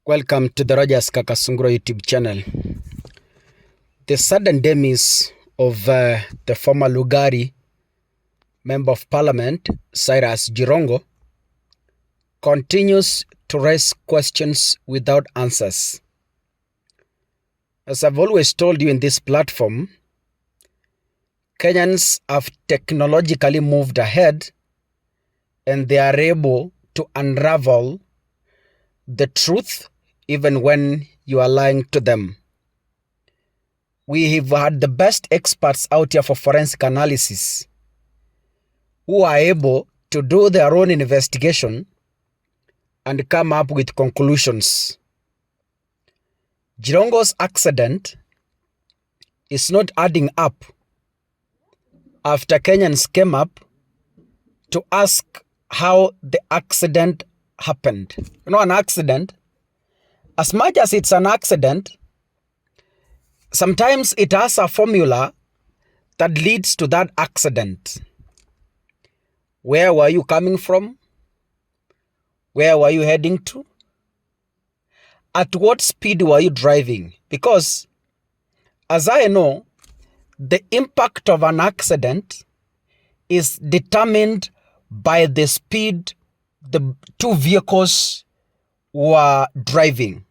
Welcome to the Rogers Kakasunguro YouTube channel. The sudden demise of the former Lugari Member of Parliament, Cyrus Jirongo, continues to raise questions without answers. As I've always told you in this platform, Kenyans have technologically moved ahead and they are able to unravel the truth even when you are lying to them. We have had the best experts out here for forensic analysis who are able to do their own investigation and come up with conclusions. Jirongo's accident is not adding up after Kenyans came up to ask how the accident happened. You know, an accident, as much as it's an accident, sometimes it has a formula that leads to that accident. Where were you coming from? Where were you heading to? At what speed were you driving? Because, as I know, the impact of an accident is determined by the speed the two vehicles were driving.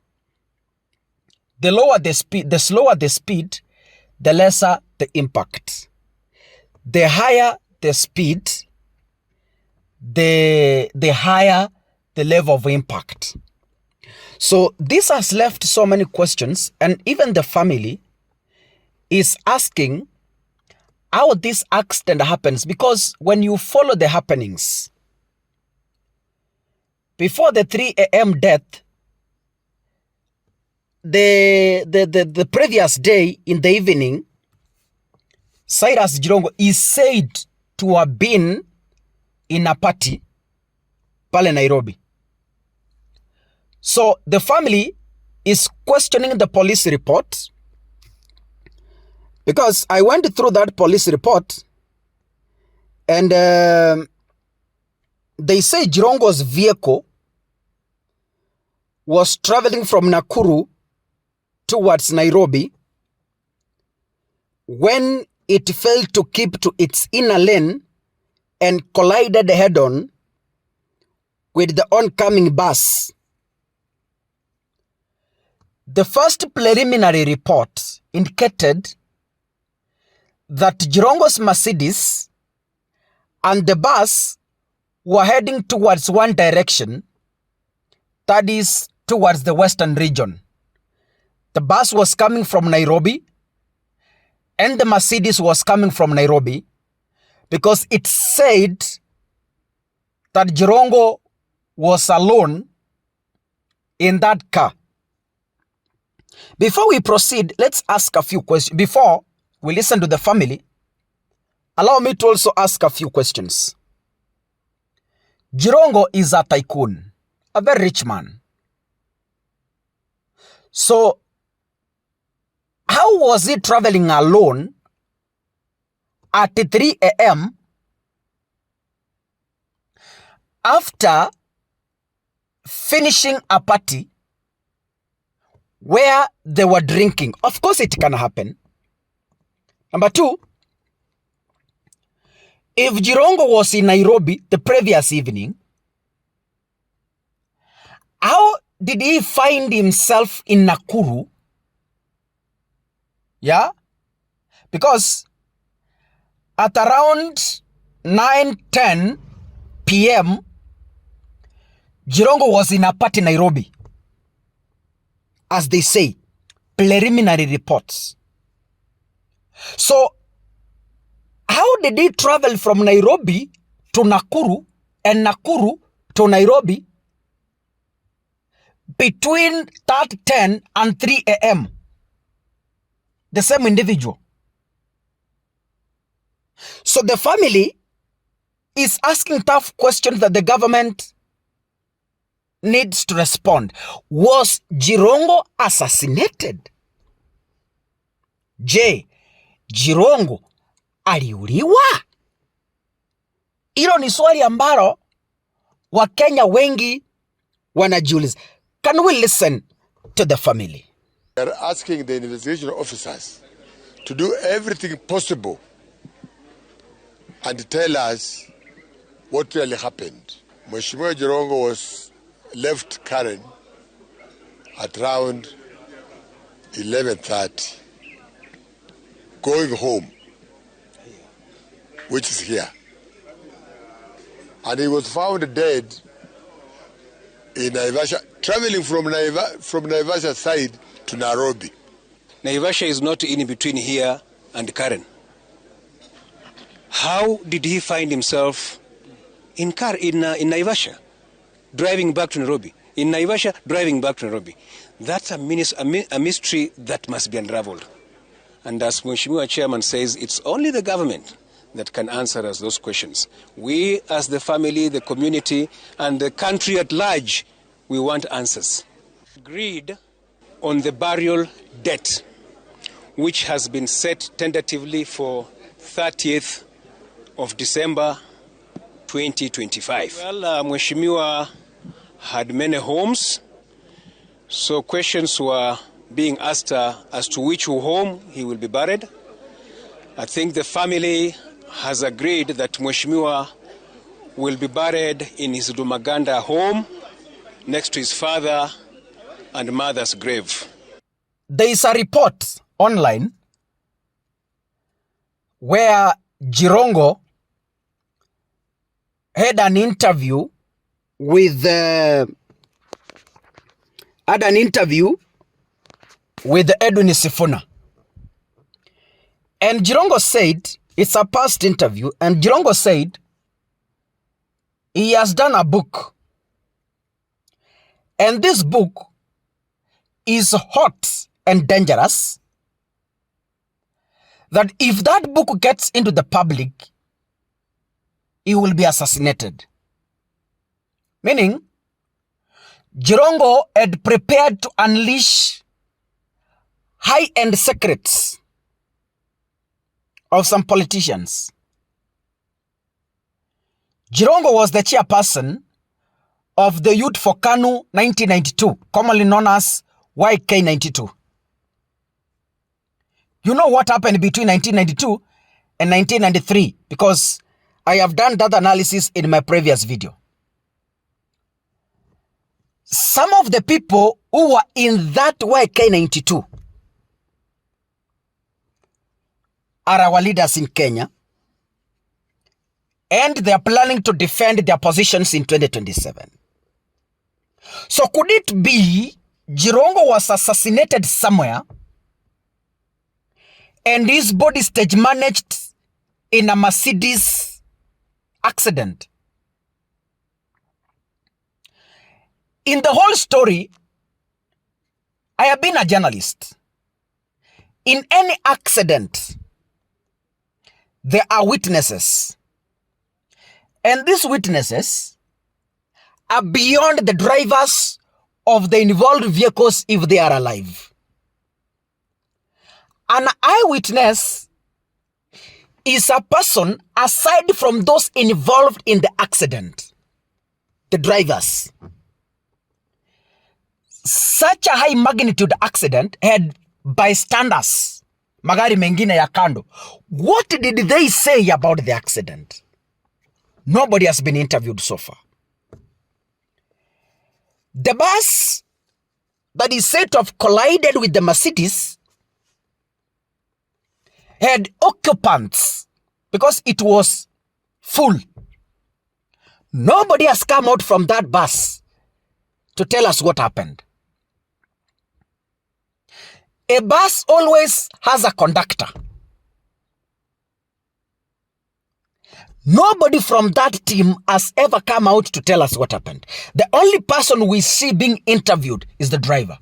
The lower the speed, the slower the speed, the lesser the impact. The higher the speed, the higher the level of impact. So this has left so many questions, and even the family is asking how this accident happens, because when you follow the happenings, before the 3 a.m. death, the previous day in the evening, Cyrus Jirongo is said to have been in a party pale Nairobi. So the family is questioning the police report, because I went through that police report and they say Jirongo's vehicle was traveling from Nakuru towards Nairobi when it failed to keep to its inner lane and collided head-on with the oncoming bus. The first preliminary report indicated that Jirongo's Mercedes and the bus were heading towards one direction, that is towards the western region. The bus was coming from Nairobi and the Mercedes was coming from Nairobi, because it said that Jirongo was alone in that car. Before we proceed, let's ask a few questions. Before we listen to the family, allow me to also ask a few questions. Jirongo is a tycoon, a very rich man. So, how was he traveling alone at 3 a.m. after finishing a party where they were drinking? Of course it can happen. Number two, if Jirongo was in Nairobi the previous evening, how did he find himself in Nakuru? Yeah? Because at around 9:10 p.m., Jirongo was in a party in Nairobi. As they say, preliminary reports. So, how did he travel from Nairobi to Nakuru and Nakuru to Nairobi between that 10 and 3 a.m.? The same individual. So the family is asking tough questions that the government needs to respond. Was Jirongo assassinated? Je, Jirongo aliuliwa? Hilo ni swali ambalo Wakenya wengi wanajiuliza. Can we listen to the family? We are asking the investigation officers to do everything possible and tell us what really happened. Mheshimiwa Jirongo was left Karen at around 11:30, going home, which is here. And he was found dead in Naivasha, traveling from Naivasha side to Nairobi. Naivasha is not in between here and Karen. How did he find himself in Naivasha, driving back to Nairobi? In Naivasha, driving back to Nairobi. That's a mystery that must be unraveled. And as Mheshimiwa Chairman says, it's only the government that can answer us those questions. We, as the family, the community, and the country at large, we want answers. Agreed on the burial date, which has been set tentatively for 30th of December 2025. Well, Mheshimiwa had many homes, so questions were being asked as to which home he will be buried. I think the family has agreed that Mheshimiwa will be buried in his Dumaganda home next to his father and mother's grave. There is a report online where Jirongo had an interview with Edwin Sifuna. And Jirongo said, it's a past interview, and Jirongo said he has done a book. And this book is hot and dangerous, that if that book gets into the public, he will be assassinated. Meaning, Jirongo had prepared to unleash high-end secrets of some politicians. Jirongo was the chairperson of the Youth for KANU 1992, commonly known as YK92. You know what happened between 1992 and 1993, because I have done that analysis in my previous video. Some of the people who were in that YK92 are our leaders in Kenya, and they are planning to defend their positions in 2027. So could it be Jirongo was assassinated somewhere and his body stage managed in a Mercedes accident? In the whole story, I have been a journalist. In any accident, there are witnesses. And these witnesses are beyond the drivers of the involved vehicles if they are alive. An eyewitness is a person aside from those involved in the accident, the drivers. Such a high magnitude accident had bystanders, magari mengine ya kando. What did they say about the accident? Nobody has been interviewed so far. The bus that is said to have collided with the Mercedes had occupants because it was full. Nobody has come out from that bus to tell us what happened. A bus always has a conductor. Nobody from that team has ever come out to tell us what happened. The only person we see being interviewed is the driver.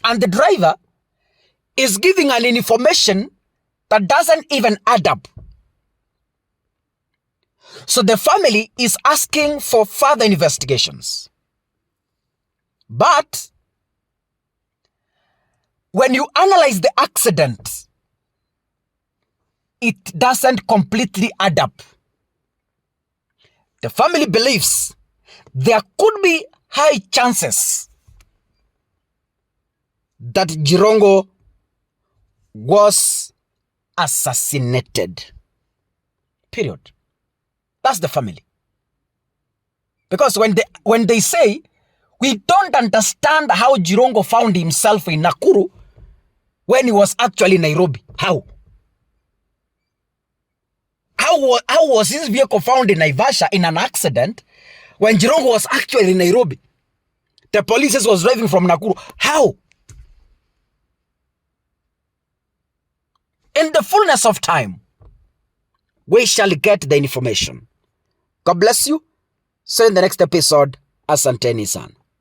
And the driver is giving an information that doesn't even add up. So the family is asking for further investigations. But when you analyze the accident, it doesn't completely add up. The family believes there could be high chances that Jirongo was assassinated. Period. That's the family. Because when they say, we don't understand how Jirongo found himself in Nakuru when he was actually in Nairobi. How? How was his vehicle found in Naivasha in an accident when Jirongo was actually in Nairobi? The police was driving from Nakuru. How? In the fullness of time, we shall get the information. God bless you. See you in the next episode. Asanteni sana.